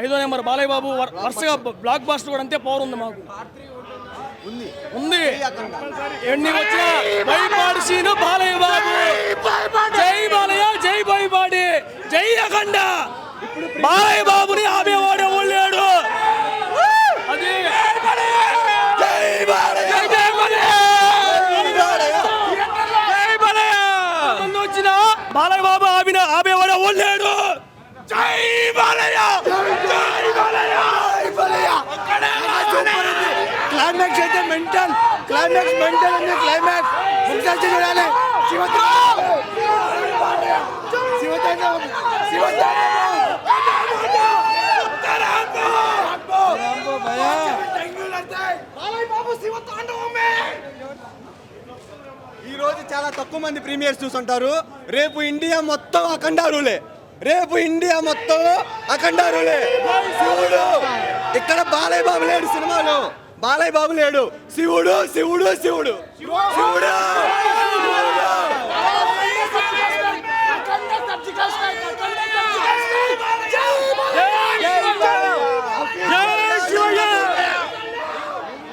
5వ నెంబర్ బాలయ్య బాబు వరుసగా black buster కూడా అంతే పవర్ ఉంది మాకు ఉంది ఎన్ని వచ్చినా బైపాడి సీను బాలయ్య బాబు జై బాలయ్య జై బైపాడి జై అఖండ బాలయ్య బాబుని ఆపేవాడు ఎవరు లేడు అది వచ్చిన బాలయ్య బాబు ఆపేవాడు ఎవరు లేడు జై బాలయ్య జై బాలయ్య క్లైమాక్స్ అయితే మెంటల్ అంటే క్లైమాక్స్ ఒకసారి చూడాలి ఈ రోజు చాలా తక్కువ మంది ప్రీమియర్స్ చూసుంటారు. రేపు ఇండియా మొత్తం అఖండారులే. శివుడు ఇక్కడ బాలయ్య బాబు లేడు సినిమాలో. బాలయ్య బాబు లేడు. శివుడు